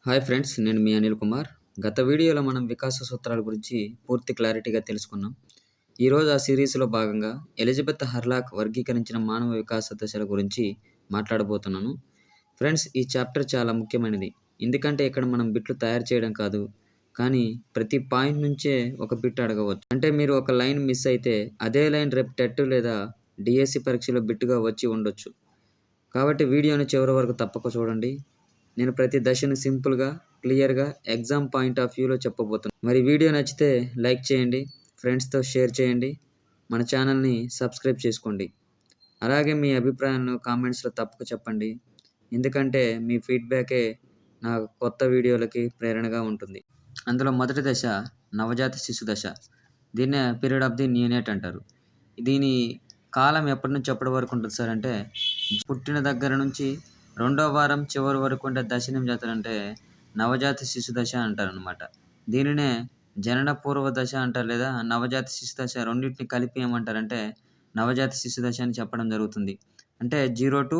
Hi friends, నేను మీ అనిల్ కుమార్. గత వీడియోలో మనం వికాస సూత్రాల గురించి పూర్తి క్లారిటీగా తెలుసుకున్నాం. ఈరోజు ఆ సిరీస్‌లో భాగంగా ఎలిజబెత్ హర్లాక్ వర్గీకరించిన మానవ వికాస దశల గురించి మాట్లాడబోతున్నాను. ఫ్రెండ్స్, ఈ చాప్టర్ చాలా ముఖ్యమైనది. ఎందుకంటే ఇక్కడ మనం బిట్లు తయారు చేయడం కాదు, కానీ ప్రతి పాయింట్ నుంచే ఒక బిట్ అడగవచ్చు. అంటే మీరు ఒక లైన్ మిస్ అయితే అదే లైన్ రేపు టెట్ లేదా డీఎస్సీ పరీక్షలో బిట్‌గా వచ్చి ఉండొచ్చు. కాబట్టి వీడియోని చివరి వరకు తప్పక చూడండి. నేను ప్రతి దశను సింపుల్‌గా, క్లియర్‌గా ఎగ్జామ్ పాయింట్ ఆఫ్ వ్యూలో చెప్పబోతున్నాను. మరి వీడియో నచ్చితే లైక్ చేయండి, ఫ్రెండ్స్‌తో షేర్ చేయండి, మన ఛానల్‌ని సబ్స్క్రైబ్ చేసుకోండి. అలాగే మీ అభిప్రాయాలను కామెంట్స్‌లో తప్పక చెప్పండి. ఎందుకంటే మీ ఫీడ్‌బ్యాకే నా కొత్త వీడియోలకి ప్రేరణగా ఉంటుంది. అందులో మొదటి దశ నవజాత శిశు దశ. దీన్నే పీరియడ్ ఆఫ్ ది నియోనేట్ అంటారు. దీని కాలం ఎప్పటి నుంచి ఎప్పటి వరకు ఉంటుంది సార్ అంటే, పుట్టిన దగ్గర నుంచి రెండో వారం చివరి వరకు ఉండే దశని అంటే నవజాత శిశు దశ అంటారనమాట. దీనినే జనన పూర్వ దశ అంటారు, లేదా నవజాత శిశు దశ. రెండింటిని కలిపి ఏమంటారంటే నవజాత శిశు దశ అని చెప్పడం జరుగుతుంది. అంటే 0 టు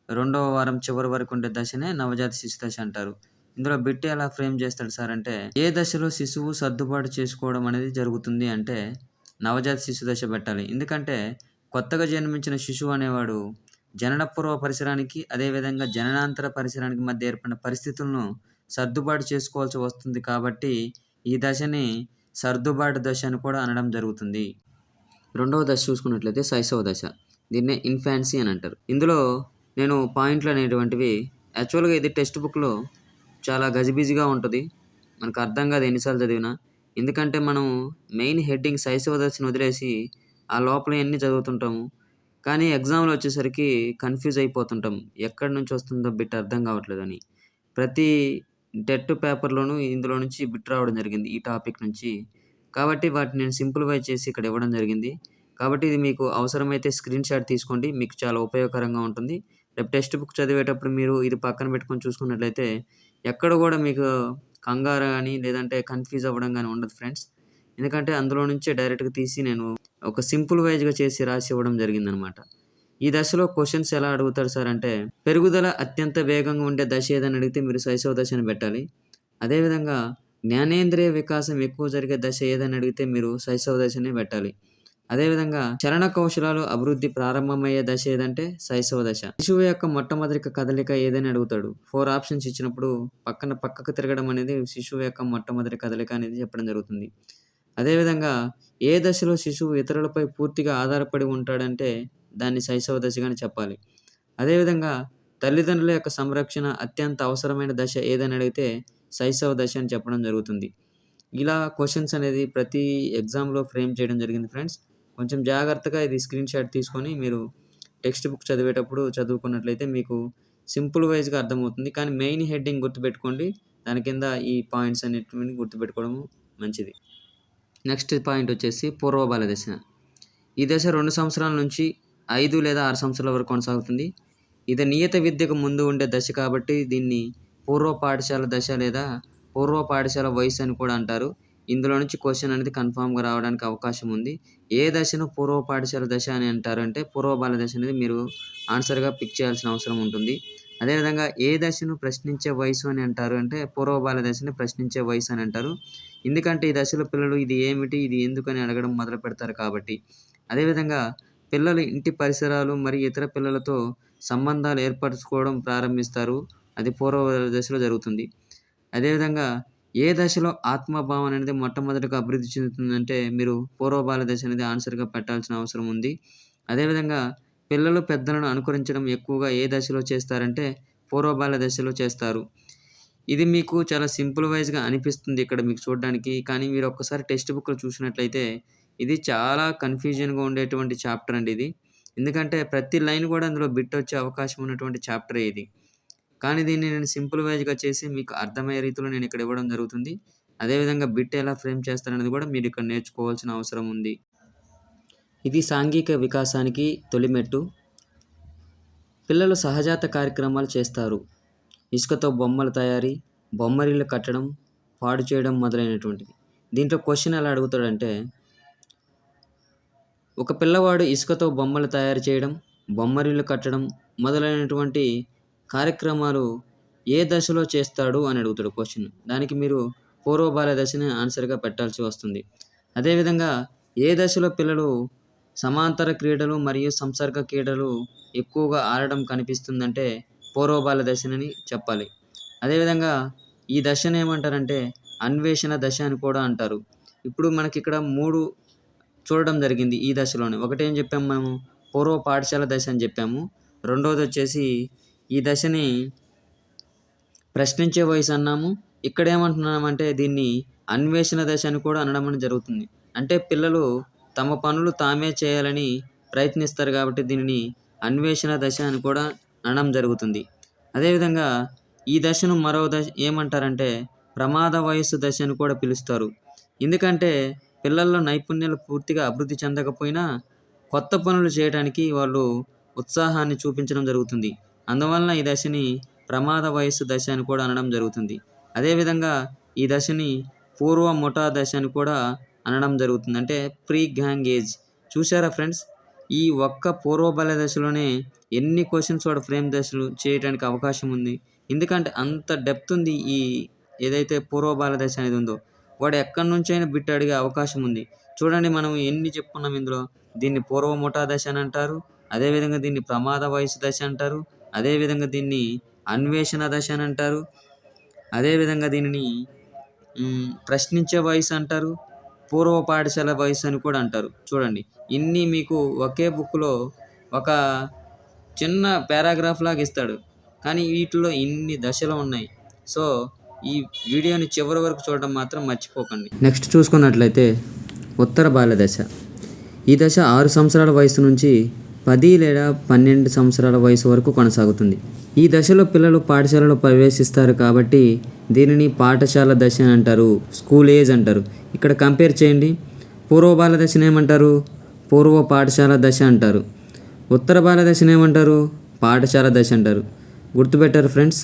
రెండవ వారం చివరి వరకు ఉండే దశనే నవజాత శిశు దశ అంటారు. ఇందులో బిట్ ఎలా ఫ్రేమ్ చేస్తాడు సార్ అంటే, ఏ దశలో శిశువు సర్దుబాటు చేసుకోవడం అనేది జరుగుతుంది అంటే నవజాత శిశు దశ పెట్టాలి. ఎందుకంటే కొత్తగా జన్మించిన శిశువు అనేవాడు జననపూర్వ పరిసరానికి, అదేవిధంగా జననాంతర పరిసరానికి మధ్య ఏర్పడిన పరిస్థితులను సర్దుబాటు చేసుకోవాల్సి వస్తుంది. కాబట్టి ఈ దశని సర్దుబాటు దశ అని కూడా అనడం జరుగుతుంది. రెండవ దశ చూసుకున్నట్లయితే శైశవ దశ. దీన్నే ఇన్ఫాన్సీ అని అంటారు. ఇందులో నేను పాయింట్లు అనేటువంటివి యాక్చువల్‌గా ఇది టెక్స్ట్ బుక్‌లో చాలా గజిబిజిగా ఉంటుంది. మనకు అర్థం కాదు ఎన్నిసార్లు చదివినా. ఎందుకంటే మనం మెయిన్ హెడ్డింగ్ శైశవ దశను వదిలేసి ఆ లోపలయన్నీ చదువుతుంటాము. కానీ ఎగ్జామ్‌లో వచ్చేసరికి కన్‌ఫ్యూజ్ అయిపోతుంటాం. ఎక్కడి నుంచి వస్తుందో బిట్ అర్థం కావట్లేదని. ప్రతి టెట్ పేపర్‌లోనూ ఇందులో నుంచి బిట్ రావడం జరిగింది, ఈ టాపిక్ నుంచి. కాబట్టి వాటిని నేను సింప్లిఫై చేసి ఇక్కడ ఇవ్వడం జరిగింది. కాబట్టి ఇది మీకు అవసరమైతే స్క్రీన్‌షాట్ తీసుకోండి. మీకు చాలా ఉపయోగకరంగా ఉంటుంది. రేపు టెక్స్ట్ బుక్ చదివేటప్పుడు మీరు ఇది పక్కన పెట్టుకొని చూసుకున్నట్లయితే ఎక్కడ కూడా మీకు కంగారు గాని, లేదంటే కన్‌ఫ్యూజ్ అవ్వడం గాని ఉండదు ఫ్రెండ్స్. ఎందుకంటే అందులో నుంచే డైరెక్ట్‌గా తీసి నేను ఒక సింపుల్ వైజ్‌గా చేసి రాసి ఇవ్వడం జరిగిందనమాట. ఈ దశలో క్వెషన్స్ ఎలా అడుగుతారు సార్ అంటే, పెరుగుదల అత్యంత వేగంగా ఉండే దశ ఏదని అడిగితే మీరు శైశవ దశ అని పెట్టాలి. అదేవిధంగా జ్ఞానేంద్రియ వికాసం ఎక్కువ జరిగే దశ ఏదని అడిగితే మీరు శైశవ దశనే పెట్టాలి. అదేవిధంగా చలన కౌశలాలు అభివృద్ధి ప్రారంభమయ్యే దశ ఏదంటే శైశవ దశ. శిశువు యొక్క మొట్టమొదటి కదలిక ఏదని అడుగుతాడు. 4 ఆప్షన్స్ ఇచ్చినప్పుడు పక్కకు తిరగడం అనేది శిశువు యొక్క మొట్టమొదటి కదలిక అనేది చెప్పడం జరుగుతుంది. అదేవిధంగా ఏ దశలో శిశువు ఇతరులపై పూర్తిగా ఆధారపడి ఉంటాడంటే దాన్ని శైశవ దశగానే చెప్పాలి. అదేవిధంగా తల్లిదండ్రుల యొక్క సంరక్షణ అత్యంత అవసరమైన దశ ఏదని అడిగితే శైశవ దశ అని చెప్పడం జరుగుతుంది. ఇలా క్వెషన్స్ అనేది ప్రతి ఎగ్జామ్‌లో ఫ్రేమ్ చేయడం జరిగింది ఫ్రెండ్స్. కొంచెం జాగ్రత్తగా ఇది స్క్రీన్‌షాట్ తీసుకొని మీరు టెక్స్ట్ బుక్ చదివేటప్పుడు చదువుకున్నట్లయితే మీకు సింపుల్ వైస్‌గా అర్థమవుతుంది. కానీ మెయిన్ హెడ్డింగ్ గుర్తుపెట్టుకోండి. దాని కింద ఈ పాయింట్స్ అన్నిటిని గుర్తుపెట్టుకోవడం మంచిది. నెక్స్ట్ పాయింట్ వచ్చేసి పూర్వ బాల దశ. ఈ దశ 2 సంవత్సరాల నుంచి 5 లేదా 6 సంవత్సరాల వరకు కొనసాగుతుంది. ఇది నియత విద్యకు ముందు ఉండే దశ కాబట్టి దీన్ని పూర్వ పాఠశాల దశ లేదా పూర్వ పాఠశాల వయసు అని కూడా అంటారు. ఇందులో నుంచి క్వెషన్ అనేది కన్ఫామ్‌గా రావడానికి అవకాశం ఉంది. ఏ దశను పూర్వ పాఠశాల దశ అని అంటారు అంటే పూర్వ బాల దశ అనేది మీరు ఆన్సర్‌గా పిక్ చేయాల్సిన అవసరం ఉంటుంది. అదేవిధంగా ఏ దశను ప్రశ్నించే వయసు అని అంటారు అంటే పూర్వ బాల దశని ప్రశ్నించే వయసు అని అంటారు. ఎందుకంటే ఈ దశలో పిల్లలు ఇది ఏమిటి, ఇది ఎందుకని అడగడం మొదలుపెడతారు కాబట్టి. అదేవిధంగా పిల్లలు ఇంటి పరిసరాలు మరియు ఇతర పిల్లలతో సంబంధాలు ఏర్పరచుకోవడం ప్రారంభిస్తారు. అది పూర్వ దశలో జరుగుతుంది. అదేవిధంగా ఏ దశలో ఆత్మభావన అనేది మొట్టమొదటిగా అభివృద్ధి చెందుతుందంటే మీరు పూర్వ బాల దశ అనేది ఆన్సర్‌గా పెట్టాల్సిన అవసరం ఉంది. అదేవిధంగా పిల్లలు పెద్దలను అనుకరించడం ఎక్కువగా ఏ దశలో చేస్తారంటే పూర్వ బాల దశలో చేస్తారు. ఇది మీకు చాలా సింపుల్ వైస్‌గా అనిపిస్తుంది ఇక్కడ మీకు చూడడానికి. కానీ మీరు ఒక్కసారి టెక్స్ట్ బుక్‌లో చూసినట్లయితే ఇది చాలా కన్‌ఫ్యూజన్‌గా ఉండేటువంటి చాప్టర్ అండి ఇది. ఎందుకంటే ప్రతి లైన్ కూడా అందులో బిట్ వచ్చే అవకాశం ఉన్నటువంటి చాప్టరే ఇది. కానీ దీన్ని నేను సింపుల్ వైస్‌గా చేసి మీకు అర్థమయ్యే రీతిలో నేను ఇక్కడ ఇవ్వడం జరుగుతుంది. అదేవిధంగా బిట్ ఎలా ఫ్రేమ్ చేస్తారనేది కూడా మీరు ఇక్కడ నేర్చుకోవాల్సిన అవసరం ఉంది. ఇది సాంఘిక వికాసానికి తొలిమెట్టు. పిల్లలు సహజాత కార్యక్రమాలు చేస్తారు. ఇసుకతో బొమ్మల తయారీ, బొమ్మరిల్లు కట్టడం, పాడు చేయడం మొదలైనటువంటివి. దీంట్లో క్వెషన్ ఎలా అడుగుతాడంటే, ఒక పిల్లవాడు ఇసుకతో బొమ్మలు తయారు చేయడం, బొమ్మరిల్లు కట్టడం మొదలైనటువంటి కార్యక్రమాలు ఏ దశలో చేస్తాడు అని అడుగుతాడు క్వశ్చన్. దానికి మీరు పూర్వ బాల్య దశని ఆన్సర్‌గా పెట్టాల్సి వస్తుంది. అదేవిధంగా ఏ దశలో పిల్లలు సమాంతర క్రీడలు మరియు సంసర్గ క్రీడలు ఎక్కువగా ఆడడం కనిపిస్తుందంటే పూర్వ బాల్య దశనని చెప్పాలి. అదేవిధంగా ఈ దశను ఏమంటారంటే అన్వేషణ దశ అని కూడా అంటారు. ఇప్పుడు మనకిక్కడ 3 చూడడం జరిగింది ఈ దశలోనే. ఒకటేం చెప్పాము మనము పూర్వ పాఠశాల దశ అని చెప్పాము. రెండోదొచ్చేసి ఈ దశని ప్రశ్నించే వయసు అన్నాము. ఇక్కడేమంటున్నామంటే దీన్ని అన్వేషణ దశ అని కూడా అనడం అనేది జరుగుతుంది. అంటే పిల్లలు తమ పనులు తామే చేయాలని ప్రయత్నిస్తారు కాబట్టి దీనిని అన్వేషణ దశ అని కూడా అనడం జరుగుతుంది. అదేవిధంగా ఈ దశను మరో దశ ఏమంటారంటే ప్రమాద వయస్సు దశ అని కూడా పిలుస్తారు. ఎందుకంటే పిల్లల్లో నైపుణ్యాలు పూర్తిగా అభివృద్ధి చెందకపోయినా కొత్త పనులు చేయడానికి వాళ్ళు ఉత్సాహాన్ని చూపించడం జరుగుతుంది. అందువలన ఈ దశని ప్రమాద వయస్సు దశ అని కూడా అనడం జరుగుతుంది. అదేవిధంగా ఈ దశని పూర్వ ముఠా దశ అని కూడా అనడం జరుగుతుంది. అంటే ప్రీ గ్యాంగ్ ఏజ్. చూసారా ఫ్రెండ్స్? ఈ ఒక్క పూర్వ బాల్య దశలోనే ఎన్ని క్వెషన్స్ వాడు ఫ్రేమ్ దశలు చేయడానికి అవకాశం ఉంది. ఎందుకంటే అంత డెప్త్ ఉంది ఈ ఏదైతే పూర్వ బాల్య దశ అనేది ఉందో. వాడు ఎక్కడి నుంచైనా బిట్ అడిగే అవకాశం ఉంది. చూడండి మనం ఎన్ని చెప్పుకున్నాం ఇందులో. దీన్ని పూర్వ ముఠా దశ అని అంటారు. అదేవిధంగా దీన్ని ప్రమాద వయస్సు దశ అంటారు. అదేవిధంగా దీన్ని అన్వేషణ దశ అని అంటారు. అదేవిధంగా దీనిని ప్రశ్నించే వయసు అంటారు. పూర్వ పాఠశాల వయసు అని కూడా అంటారు. చూడండి ఇన్ని మీకు ఒకే బుక్‌లో ఒక చిన్న పారాగ్రాఫ్ లాగా ఇస్తాడు. కానీ వీటిలో ఇన్ని దశలు ఉన్నాయి. సో ఈ వీడియోని చివరి వరకు చూడడం మాత్రం మర్చిపోకండి. నెక్స్ట్ చూసుకున్నట్లయితే ఉత్తర బాల్య దశ. ఈ దశ 6 సంవత్సరాల వయసు నుంచి 10 లేదా 12 సంవత్సరాల వయసు వరకు కొనసాగుతుంది. ఈ దశలో పిల్లలు పాఠశాలలో ప్రవేశిస్తారు కాబట్టి దీనిని పాఠశాల దశ అని అంటారు. స్కూల్ ఏజ్ అంటారు. ఇక్కడ కంపేర్ చేయండి. పూర్వ బాల్య దశను ఏమంటారు? పూర్వ పాఠశాల దశ అంటారు. ఉత్తర బాల్య దశను ఏమంటారు? పాఠశాల దశ అంటారు. గుర్తుపెట్టారు ఫ్రెండ్స్?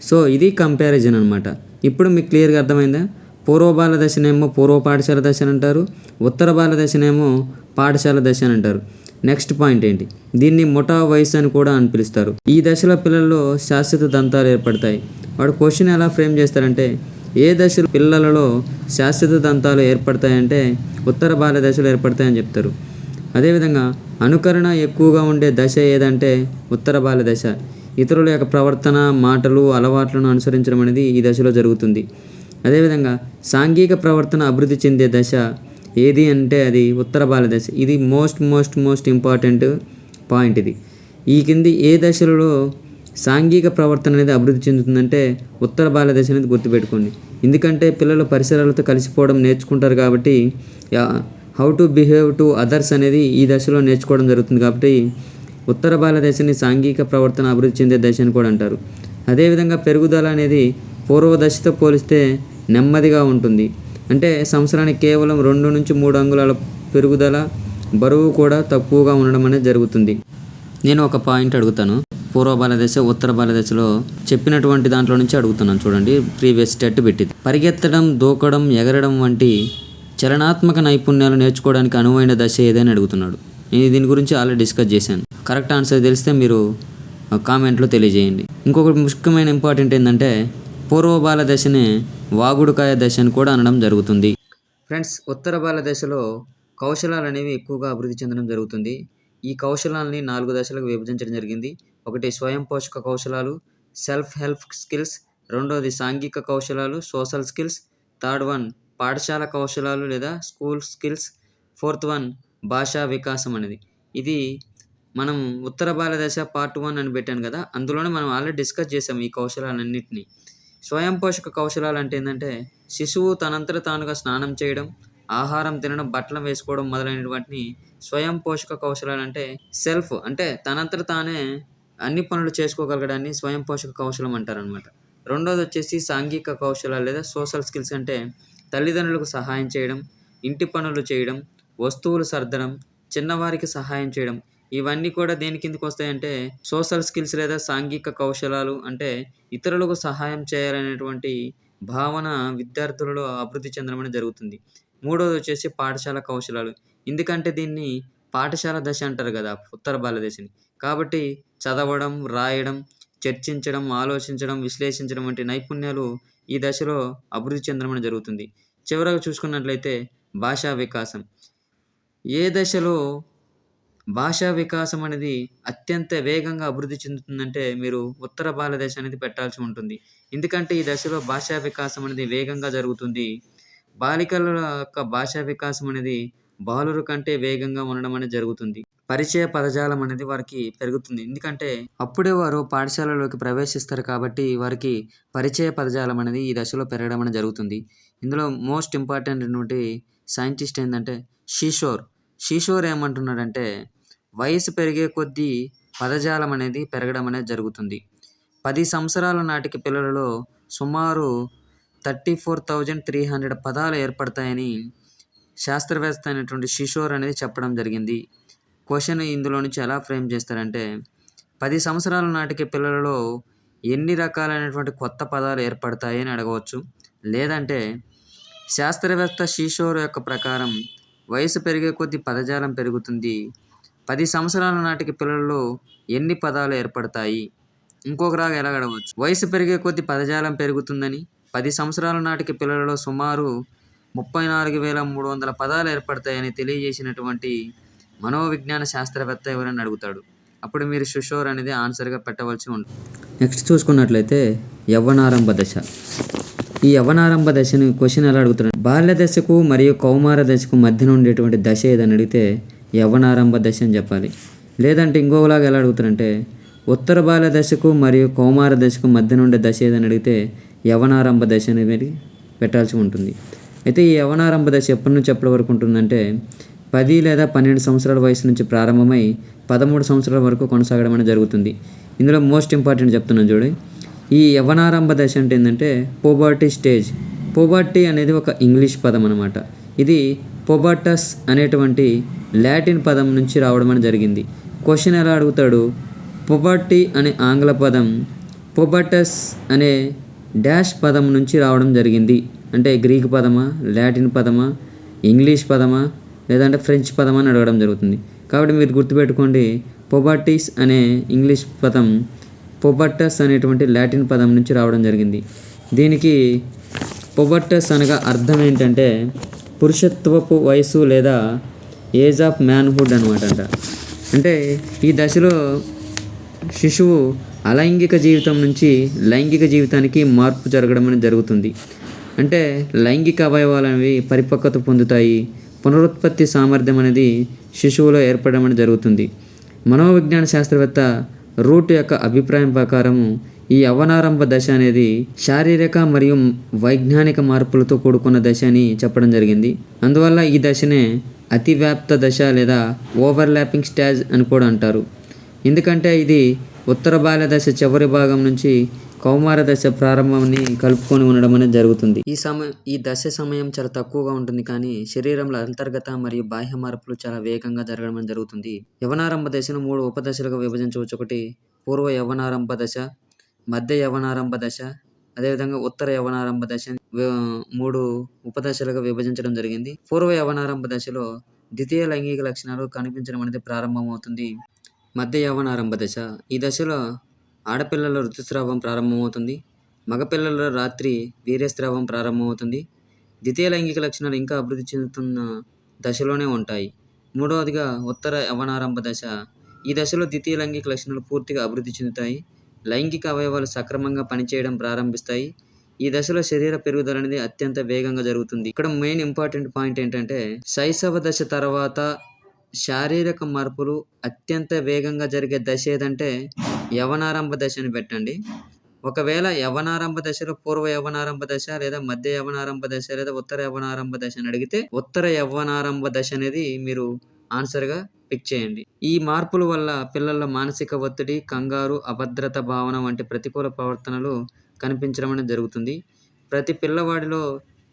సో ఇది కంపారిజన్ అనమాట. ఇప్పుడు మీకు క్లియర్గా అర్థమైందా? పూర్వ బాల్య దశనేమో పూర్వ పాఠశాల దశ అని అంటారు. ఉత్తర బాల్య దశనేమో పాఠశాల దశ అని అంటారు. నెక్స్ట్ పాయింట్ ఏంటి? దీన్ని ముఠా వయసు అని కూడా అని పిలుస్తారు. ఈ దశలో పిల్లల్లో శాశ్వత దంతాలు ఏర్పడతాయి. వాడు క్వశ్చన్ ఎలా ఫ్రేమ్ చేస్తారంటే ఏ దశలో పిల్లలలో శాశ్వత దంతాలు ఏర్పడతాయంటే ఉత్తర బాల్య దశలో ఏర్పడతాయని చెప్తారు. అదేవిధంగా అనుకరణ ఎక్కువగా ఉండే దశ ఏదంటే ఉత్తర బాల్య దశ. ఇతరుల యొక్క ప్రవర్తన, మాటలు, అలవాట్లను అనుసరించడం అనేది ఈ దశలో జరుగుతుంది. అదేవిధంగా సాంఘిక ప్రవర్తన అభివృద్ధి చెందే దశ ఏది అంటే అది ఉత్తర బాల్య దశ. ఇది మోస్ట్ ఇంపార్టెంట్ పాయింట్ ఇది. ఈ కింది ఏ దశలలో సాంఘిక ప్రవర్తన అనేది అభివృద్ధి చెందుతుందంటే ఉత్తర బాల్య దశ అనేది గుర్తుపెట్టుకోండి. ఎందుకంటే పిల్లలు పరిసరాలతో కలిసిపోవడం నేర్చుకుంటారు కాబట్టి how to behave to others అనేది ఈ దశలో నేర్చుకోవడం జరుగుతుంది కాబట్టి ఉత్తర బాల్య దశని సాంఘిక ప్రవర్తన అభివృద్ధి చెందే దశ అని కూడా అంటారు. అదేవిధంగా పెరుగుదల అనేది పూర్వ దశతో పోలిస్తే నెమ్మదిగా ఉంటుంది. అంటే సంవత్సరానికి కేవలం 2 నుంచి 3 అంగుళాల పెరుగుదల, బరువు కూడా తక్కువగా ఉండడం అనేది జరుగుతుంది. నేను ఒక పాయింట్ అడుగుతాను. పూర్వ బాల్య దశ, ఉత్తర బాల్య దశలో చెప్పినటువంటి దాంట్లో నుంచి అడుగుతున్నాను. చూడండి ప్రీవియస్ స్టెట్ పెట్టింది. పరిగెత్తడం, దూకడం, ఎగరడం వంటి చలనాత్మక నైపుణ్యాలు నేర్చుకోవడానికి అనువైన దశ ఏదని అడుగుతున్నాడు. నేను దీని గురించి ఆల్రెడీ డిస్కస్ చేశాను. కరెక్ట్ ఆన్సర్ తెలిస్తే మీరు కామెంట్లో తెలియజేయండి. ఇంకొకటి ముఖ్యమైన ఇంపార్టెంట్ ఏంటంటే పూర్వ బాల్య దశనే వాగుడుకాయ దశ అని కూడా అనడం జరుగుతుంది. ఫ్రెండ్స్, ఉత్తర బాల్య దశలో కౌశలాలు అనేవి ఎక్కువగా అభివృద్ధి చెందడం జరుగుతుంది. ఈ కౌశలాలని 4 దశలకు విభజించడం జరిగింది. ఒకటి స్వయం పోషక కౌశలాలు, సెల్ఫ్ హెల్ప్ స్కిల్స్. రెండోది సాంఘిక కౌశలాలు, సోషల్ స్కిల్స్. థర్డ్ వన్ పాఠశాల కౌశలాలు లేదా స్కూల్ స్కిల్స్. ఫోర్త్ వన్ భాషా వికాసం అనేది. ఇది మనం ఉత్తర బాల్య దశ పార్ట్ 1 అని పెట్టాను కదా, అందులోనే మనం ఆల్రెడీ డిస్కస్ చేసాం ఈ కౌశలాలన్నింటినీ. స్వయం పోషక కౌశలాలు అంటే ఏంటంటే శిశువు తనంతట తానుగా స్నానం చేయడం, ఆహారం తినడం, బట్టలు వేసుకోవడం మొదలైన వాటిని స్వయం పోషక కౌశలాలు అంటే సెల్ఫ్ అంటే తనంతట తానే అన్ని పనులు చేసుకోగలగడాన్ని స్వయం పోషక కౌశలం అంటారనమాట. రెండోది వచ్చేసి సాంఘిక కౌశలాలు లేదా సోషల్ స్కిల్స్ అంటే తల్లిదండ్రులకు సహాయం చేయడం, ఇంటి పనులు చేయడం, వస్తువులు సర్దడం, చిన్నవారికి సహాయం చేయడం. ఇవన్నీ కూడా దేని కిందకి వస్తాయంటే సోషల్ స్కిల్స్ లేదా సాంఘిక కౌశలాలు. అంటే ఇతరులకు సహాయం చేయాలనేటువంటి భావన విద్యార్థులలో అభివృద్ధి చెందడం అనేది జరుగుతుంది. మూడోది వచ్చేసి పాఠశాల కౌశలాలు. ఎందుకంటే దీన్ని పాఠశాల దశ అంటారు కదా ఉత్తర బాల్య దశని. కాబట్టి చదవడం, రాయడం, చర్చించడం, ఆలోచించడం, విశ్లేషించడం వంటి నైపుణ్యాలు ఈ దశలో అభివృద్ధి చెందడం జరుగుతుంది. చివరగా చూసుకున్నట్లయితే భాషా వికాసం. ఏ దశలో భాషా వికాసం అనేది అత్యంత వేగంగా అభివృద్ధి చెందుతుందంటే మీరు ఉత్తర బాల్య దశ అనేది పెట్టాల్సి ఉంటుంది. ఎందుకంటే ఈ దశలో భాషా వికాసం అనేది వేగంగా జరుగుతుంది. బాలికల యొక్క భాషా వికాసం అనేది బాలుర కంటే వేగంగా ఉండడం అనేది జరుగుతుంది. పరిచయ పదజాలం అనేది వారికి పెరుగుతుంది. ఎందుకంటే అప్పుడే వారు పాఠశాలలోకి ప్రవేశిస్తారు కాబట్టి వారికి పరిచయ పదజాలం అనేది ఈ దశలో పెరగడం అనేది జరుగుతుంది. ఇందులో మోస్ట్ ఇంపార్టెంట్ అయినటువంటి సైంటిస్ట్ ఏందంటే షీషోర్. షీషోర్ ఏమంటున్నాడంటే వయసు పెరిగే కొద్దీ పదజాలం అనేది పెరగడం అనేది జరుగుతుంది. 10 సంవత్సరాల నాటికి పిల్లలలో సుమారు 34,300 పదాలు ఏర్పడతాయని శాస్త్రవేత్త అయినటువంటి షీషోర్ అనేది చెప్పడం జరిగింది. క్వశ్చన్ ఇందులో నుంచి ఎలా ఫ్రేమ్ చేస్తారంటే 10 సంవత్సరాల నాటికి పిల్లలలో ఎన్ని రకాలైనటువంటి కొత్త పదాలు ఏర్పడతాయి అని అడగవచ్చు. లేదంటే శాస్త్రవేత్త షీషోర్ యొక్క ప్రకారం వయసు పెరిగే కొద్దీ పదజాలం పెరుగుతుంది. 10 సంవత్సరాల నాటికి పిల్లలలో ఎన్ని పదాలు ఏర్పడతాయి? ఇంకొకలాగా ఎలా అడగవచ్చు. వయసు పెరిగే కొద్దీ పదజాలం పెరుగుతుందని 10 సంవత్సరాల నాటికి పిల్లలలో సుమారు 34,300 పదాలు ఏర్పడతాయని తెలియజేసినటువంటి మనోవిజ్ఞాన శాస్త్రవేత్త ఎవరని అడుగుతాడు. అప్పుడు మీరు షీషోర్ అనేది ఆన్సర్గా పెట్టవలసి ఉంటుంది. నెక్స్ట్ చూసుకున్నట్లయితే యవ్వనారంభ దశ. ఈ యవ్వనారంభ దశను క్వశ్చన్ ఎలా అడుగుతాడు. బాల్య దశకు మరియు కౌమార దశకు మధ్యన ఉండేటువంటి దశ ఏదని అడిగితే యవ్వనారంభ దశ అని చెప్పాలి. లేదంటే ఇంకోలాగా ఎలా అడుగుతారంటే ఉత్తర బాల్య దశకు మరియు కౌమార దశకు మధ్యన ఉండే దశ ఏదని అడిగితే యవ్వనారంభ దశ అనేది పెట్టాల్సి ఉంటుంది. అయితే ఈ యవ్వనారంభ దశ ఎప్పటి నుంచి ఎప్పటి వరకు ఉంటుందంటే 10 లేదా 12 సంవత్సరాల వయసు నుంచి ప్రారంభమై 13 సంవత్సరాల వరకు కొనసాగడం అనేది జరుగుతుంది. ఇందులో మోస్ట్ ఇంపార్టెంట్ చెప్తున్నాను చూడండి. ఈ యవ్వనారంభ దశ అంటే ఏంటంటే పోబర్టీ స్టేజ్. పోబర్టీ అనేది ఒక ఇంగ్లీష్ పదం అన్నమాట. ఇది పొబర్టస్ అనేటువంటి లాటిన్ పదం నుంచి రావడం అని జరిగింది. క్వశ్చన్ ఎలా అడుగుతాడు. పొబర్టీ అనే ఆంగ్ల పదం పొబర్టస్ అనే డాష్ పదం నుంచి రావడం జరిగింది. అంటే గ్రీక్ పదమా, లాటిన్ పదమా, ఇంగ్లీష్ పదమా, లేదంటే ఫ్రెంచ్ పదమా అని అడగడం జరుగుతుంది. కాబట్టి మీరు గుర్తుపెట్టుకోండి, పొబర్టీస్ అనే ఇంగ్లీష్ పదం పొబర్టస్ అనేటువంటి లాటిన్ పదం నుంచి రావడం జరిగింది. దీనికి పొబర్టస్ అనగా అర్థం ఏంటంటే పురుషత్వపు వయసు లేదా ఏజ్ ఆఫ్ మ్యాన్హుడ్ అనమాట. అంటే ఈ దశలో శిశువు అలైంగిక జీవితం నుంచి లైంగిక జీవితానికి మార్పు జరగడం అనేది జరుగుతుంది. అంటే లైంగిక అవయవాలు అనేవి పరిపక్వత పొందుతాయి. పునరుత్పత్తి సామర్థ్యం అనేది శిశువులో ఏర్పడడం అనేది జరుగుతుంది. మనోవిజ్ఞాన శాస్త్రవేత్త రూట్ యొక్క అభిప్రాయం ప్రకారము ఈ యవ్వనారంభ దశ అనేది శారీరక మరియు వైజ్ఞానిక మార్పులతో కూడుకున్న దశ అని చెప్పడం జరిగింది. అందువల్ల ఈ దశనే అతివ్యాప్త దశ లేదా ఓవర్లాపింగ్ స్టేజ్ అని కూడా అంటారు. ఎందుకంటే ఇది ఉత్తర బాల్య దశ చివరి భాగం నుంచి కౌమార దశ ప్రారంభాన్ని కలుపుకొని ఉండడం అనేది జరుగుతుంది. ఈ దశ సమయం చాలా తక్కువగా ఉంటుంది, కానీ శరీరంలో అంతర్గత మరియు బాహ్య మార్పులు చాలా వేగంగా జరగడం అనేది జరుగుతుంది. యవ్వనారంభ దశను 3 ఉపదశలుగా విభజించవచ్చు. ఒకటి పూర్వ యవ్వనారంభ దశ, మధ్య యవ్వనారంభ దశ, అదేవిధంగా ఉత్తర యవ్వనారంభ దశ 3 ఉపదశలుగా విభజించడం జరిగింది. పూర్వ యవ్వనారంభ దశలో ద్వితీయ లైంగిక లక్షణాలు కనిపించడం అనేది ప్రారంభమవుతుంది. మధ్య యవ్వనారంభ దశ, ఈ దశలో ఆడపిల్లల ఋతుస్రావం ప్రారంభమవుతుంది. మగపిల్లల రాత్రి వీర్యస్రావం ప్రారంభమవుతుంది. ద్వితీయ లైంగిక లక్షణాలు ఇంకా అభివృద్ధి చెందుతున్న దశలోనే ఉంటాయి. మూడవదిగా ఉత్తర యవ్వనారంభ దశ, ఈ దశలో ద్వితీయ లైంగిక లక్షణాలు పూర్తిగా అభివృద్ధి చెందుతాయి. లైంగిక అవయవాలు సక్రమంగా పనిచేయడం ప్రారంభిస్తాయి. ఈ దశలో శరీర పెరుగుదల అనేది అత్యంత వేగంగా జరుగుతుంది. ఇక్కడ మెయిన్ ఇంపార్టెంట్ పాయింట్ ఏంటంటే శైశవ దశ తర్వాత శారీరక మార్పులు అత్యంత వేగంగా జరిగే దశ ఏదంటే యవ్వనారంభ దశ అని పెట్టండి. ఒకవేళ యవ్వనారంభ దశలో పూర్వ యవ్వనారంభ దశ లేదా మధ్య యవ్వనారంభ దశ లేదా ఉత్తర యవ్వనారంభ దశ అని అడిగితే ఉత్తర యవ్వనారంభ దశ అనేది మీరు ఆన్సర్గా పిక్ చేయండి. ఈ మార్పుల వల్ల పిల్లల్లో మానసిక ఒత్తిడి, కంగారు, అభద్రత భావన వంటి ప్రతికూల ప్రవర్తనలు కనిపించడం అనేది జరుగుతుంది. ప్రతి పిల్లవాడిలో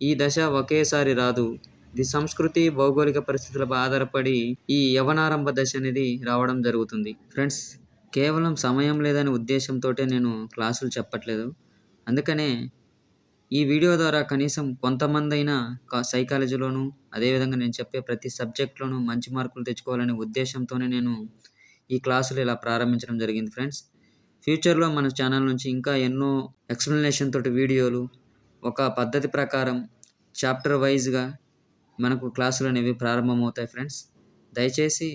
ఈ దశ ఒకేసారి రాదు. ఇది సంస్కృతి, భౌగోళిక పరిస్థితులపై ఆధారపడి ఈ యవ్వనారంభ దశ అనేది రావడం జరుగుతుంది. ఫ్రెండ్స్, కేవలం సమయం లేదనే ఉద్దేశంతో నేను క్లాసులు చెప్పట్లేదు. అందుకనే ఈ వీడియో ద్వారా కనీసం కొంతమంది అయినా సైకాలజీలోను, అదేవిధంగా నేను చెప్పే ప్రతి సబ్జెక్ట్లోనూ మంచి మార్కులు తెచ్చుకోవాలనే ఉద్దేశంతోనే నేను ఈ క్లాసులు ఇలా ప్రారంభించడం జరిగింది. ఫ్యూచర్‌లో మన ఛానల్ నుంచి ఇంకా ఎన్నో ఎక్స్‌ప్లనేషన్ తోటి వీడియోలు, ఒక పద్ధతి ప్రకారం చాప్టర్ వైస్‌గా మనకు క్లాసులనేవి ప్రారంభమవుతాయి ఫ్రెండ్స్. దయచేసి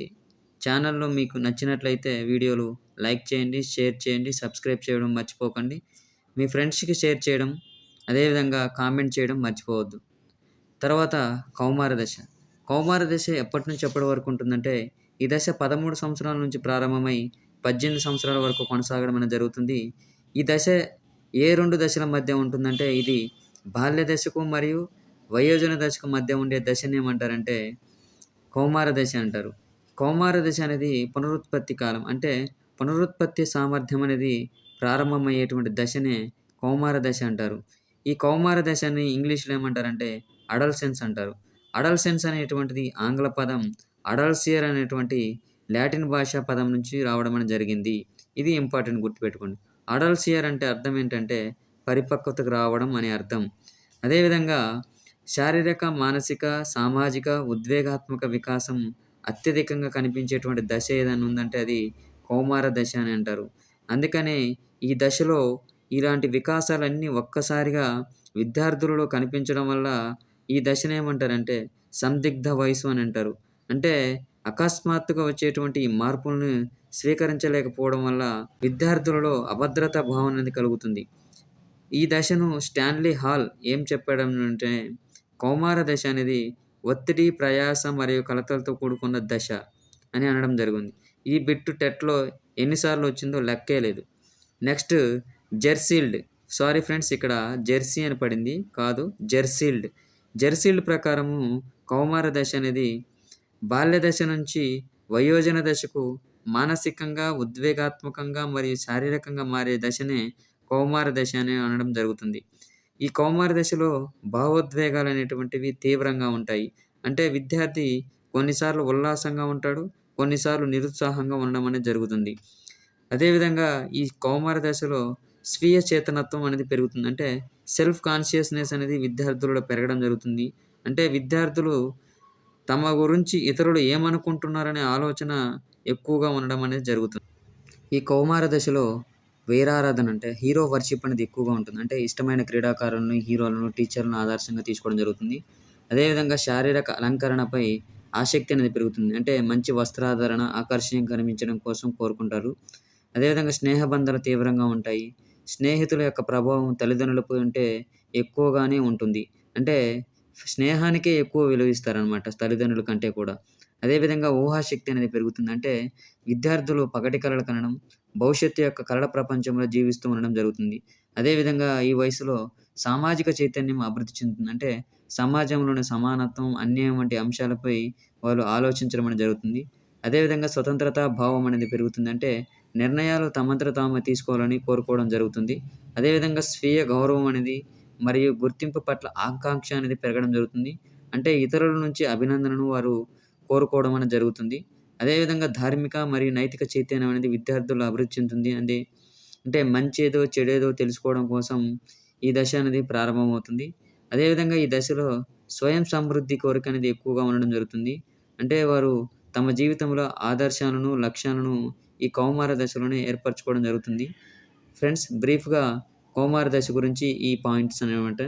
ఛానల్‌లో మీకు నచ్చినట్లయితే వీడియోలు లైక్ చేయండి, షేర్ చేయండి, సబ్స్క్రైబ్ చేయడం మర్చిపోకండి. మీ ఫ్రెండ్స్‌కి షేర్ చేయడం, అదేవిధంగా కామెంట్ చేయడం మర్చిపోవద్దు. తర్వాత కౌమార దశ. కౌమార దశ ఎప్పటి నుంచి ఎప్పటి వరకు ఉంటుందంటే, ఈ దశ 13 సంవత్సరాల నుంచి ప్రారంభమై 18 సంవత్సరాల వరకు కొనసాగడం అనేది జరుగుతుంది. ఈ దశ ఏ 2 దశల మధ్య ఉంటుందంటే, ఇది బాల్య దశకు మరియు వయోజన దశకు మధ్య ఉండే దశనేమంటారంటే కౌమార దశ అంటారు. కౌమార దశ అనేది పునరుత్పత్తి కాలం. అంటే పునరుత్పత్తి సామర్థ్యం అనేది ప్రారంభమయ్యేటువంటి దశనే కౌమార దశ అంటారు. ఈ కౌమార దశని ఇంగ్లీష్‌లో ఏమంటారంటే అడల్సెన్స్ అంటారు. అడల్సెన్స్ అనేటువంటిది ఆంగ్ల పదం అడల్సియర్ అనేటువంటి లాటిన్ భాషా పదం నుంచి రావడం అనేది జరిగింది. ఇది ఇంపార్టెంట్ గుర్తుపెట్టుకోండి. అడల్సియర్ అంటే అర్థం ఏంటంటే పరిపక్వతకు రావడం అనే అర్థం. అదేవిధంగా శారీరక, మానసిక, సామాజిక, ఉద్వేగాత్మక వికాసం అత్యధికంగా కనిపించేటువంటి దశ ఏదైనా ఉందంటే అది కౌమార దశ అని అంటారు. అందుకనే ఈ దశలో ఇలాంటి వికాసాలన్నీ ఒక్కసారిగా విద్యార్థులలో కనిపించడం వల్ల ఈ దశనేమంటారంటే సందిగ్ధ వయసు అని అంటారు. అంటే అకస్మాత్తుగా వచ్చేటువంటి ఈ మార్పులను స్వీకరించలేకపోవడం వల్ల విద్యార్థులలో అభద్రతా భావన అనేది కలుగుతుంది. ఈ దశను స్టాన్లీ హాల్ ఏం చెప్పాడనంటే, కౌమార దశ అనేది ఒత్తిడి, ప్రయాస మరియు కలతలతో కూడుకున్న దశ అని అనడం జరిగింది. ఈ బిట్ టెట్‌లో ఎన్ని సార్లు వచ్చిందో లెక్కే లేదు. నెక్స్ట్ జెర్సీల్డ్. సారీ ఫ్రెండ్స్, ఇక్కడ జెర్సీ అని పడింది. కాదు జెర్సీల్డ్. జెర్సీల్డ్ ప్రకారము కౌమార దశ అనేది బాల్య దశ నుంచి వయోజన దశకు మానసికంగా, ఉద్వేగాత్మకంగా మరియు శారీరకంగా మారే దశనే కౌమార దశ అని అనడం జరుగుతుంది. ఈ కౌమార దశలో భావోద్వేగాలనేటువంటివి తీవ్రంగా ఉంటాయి. అంటే విద్యార్థి కొన్నిసార్లు ఉల్లాసంగా ఉంటాడు, కొన్నిసార్లు నిరుత్సాహంగా ఉండడం అనేది జరుగుతుంది. అదేవిధంగా ఈ కౌమార దశలో స్వీయ చేతనత్వం అనేది పెరుగుతుంది. అంటే సెల్ఫ్ కాన్షియస్‌నెస్ అనేది విద్యార్థులలో పెరగడం జరుగుతుంది. అంటే విద్యార్థులు తమ గురించి ఇతరులు ఏమనుకుంటున్నారనే ఆలోచన ఎక్కువగా ఉండడం అనేది జరుగుతుంది. ఈ కౌమార దశలో వీరారాధన అంటే హీరో వర్షిప్ అనేది ఎక్కువగా ఉంటుంది. అంటే ఇష్టమైన క్రీడాకారులను, హీరోలను, టీచర్లను ఆదర్శంగా తీసుకోవడం జరుగుతుంది. అదేవిధంగా శారీరక అలంకరణపై ఆసక్తి అనేది పెరుగుతుంది. అంటే మంచి వస్త్రాధరణ, ఆకర్షణీయంగా కనిపించడం కోసం కోరుకుంటారు. అదేవిధంగా స్నేహబంధాలు తీవ్రంగా ఉంటాయి. స్నేహితుల యొక్క ప్రభావం తల్లిదండ్రులపై ఉంటే ఎక్కువగానే ఉంటుంది. అంటే స్నేహానికే ఎక్కువ విలువిస్తారనమాట తల్లిదండ్రుల కంటే కూడా. అదేవిధంగా ఊహాశక్తి అనేది పెరుగుతుంది. అంటే విద్యార్థులు పగటి కలలు కనడం, భవిష్యత్తు యొక్క కలల ప్రపంచంలో జీవిస్తూ ఉండడం జరుగుతుంది. అదేవిధంగా ఈ వయసులో సామాజిక చైతన్యం అభివృద్ధి చెందుతుంది. అంటే సమాజంలోని సమానత్వం, అన్యాయం వంటి అంశాలపై వాళ్ళు ఆలోచించడం అనేది జరుగుతుంది. అదేవిధంగా స్వతంత్రత భావం అనేది పెరుగుతుంది. అంటే నిర్ణయాలు తమంతట తాము తీసుకోవాలని కోరుకోవడం జరుగుతుంది. అదేవిధంగా స్వీయ గౌరవం అనేది మరియు గుర్తింపు పట్ల ఆకాంక్ష అనేది పెరగడం జరుగుతుంది. అంటే ఇతరుల నుంచి అభినందనను వారు కోరుకోవడం అనేది జరుగుతుంది. అదేవిధంగా ధార్మిక మరియు నైతిక చైతన్యం అనేది విద్యార్థుల్లో అభివృద్ధి చెందుతుంది. అంటే మంచేదో, చెడేదో తెలుసుకోవడం కోసం ఈ దశ అనేది ప్రారంభమవుతుంది. అదేవిధంగా ఈ దశలో స్వయం సమృద్ధి కోరిక అనేది ఎక్కువగా ఉండడం జరుగుతుంది. అంటే వారు తమ జీవితంలో ఆదర్శాలను, లక్ష్యాలను ఈ కౌమార దశలోనే ఏర్పరచుకోవడం జరుగుతుంది. ఫ్రెండ్స్, బ్రీఫ్‌గా కౌమార దశ గురించి ఈ పాయింట్స్ అనమాట.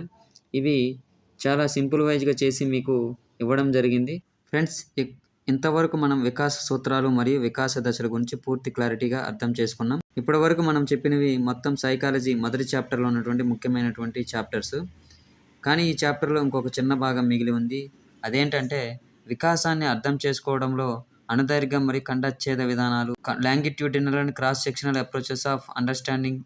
ఇవి చాలా సింపుల్ వైస్‌గా చేసి మీకు ఇవ్వడం జరిగింది. ఫ్రెండ్స్, ఇంతవరకు మనం వికాస సూత్రాలు మరియు వికాస దశల గురించి పూర్తి క్లారిటీగా అర్థం చేసుకున్నాం. ఇప్పటివరకు మనం చెప్పినవి మొత్తం సైకాలజీ మొదటి చాప్టర్‌లో ఉన్నటువంటి ముఖ్యమైనటువంటి చాప్టర్స్. కానీ ఈ చాప్టర్‌లో ఇంకొక చిన్న భాగం మిగిలి ఉంది. అదేంటంటే వికాసాన్ని అర్థం చేసుకోవడంలో అణుదైర్ఘ్య మరియు ఖండచ్ఛేద విధానాలు, longitudinal and cross sectional approaches of understanding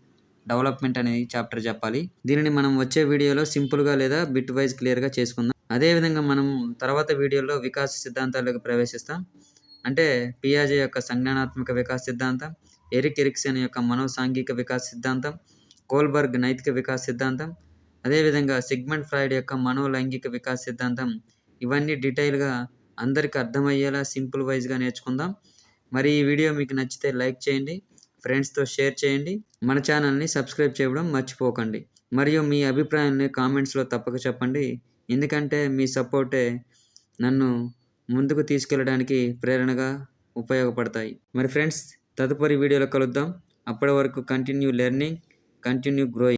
development అనేది చాప్టర్ చెప్పాలి. దీనిని మనం వచ్చే వీడియోలో సింపుల్‌గా లేదా బిట్ వైస్ క్లియర్‌గా చేసుకుందాం. అదేవిధంగా మనం తర్వాత వీడియోలో వికాస సిద్ధాంతాలకు ప్రవేశిస్తాం. అంటే పియాజే యొక్క సంజ్ఞానాత్మక వికాస సిద్ధాంతం, ఎరిక్ ఎరిక్సన్ యొక్క మనోసాంఘిక వికాస సిద్ధాంతం, కోల్బర్గ్ నైతిక వికాస సిద్ధాంతం, అదేవిధంగా సిగ్మండ్ ఫ్రాయిడ్ యొక్క మనోలైంగిక వికాస సిద్ధాంతం. ఇవన్నీ డీటెయిల్‌గా అందరికి అర్థమయ్యేలా సింపుల్ వైస్‌గా నేర్చుకుందాం. మరి ఈ వీడియో మీకు నచ్చితే లైక్ చేయండి, ఫ్రెండ్స్‌తో షేర్ చేయండి, మన ఛానల్‌ని సబ్స్క్రైబ్ చేయడం మర్చిపోకండి. మరియు మీ అభిప్రాయాన్ని కామెంట్స్‌లో తప్పక చెప్పండి. ఎందుకంటే మీ సపోర్టే నన్ను ముందుకు తీసుకెళ్ళడానికి ప్రేరణగా ఉపయోగపడతాయి. మరి ఫ్రెండ్స్, తదుపరి వీడియోలో కలుద్దాం. అప్పటి వరకు కంటిన్యూ లెర్నింగ్, కంటిన్యూ గ్రోయింగ్.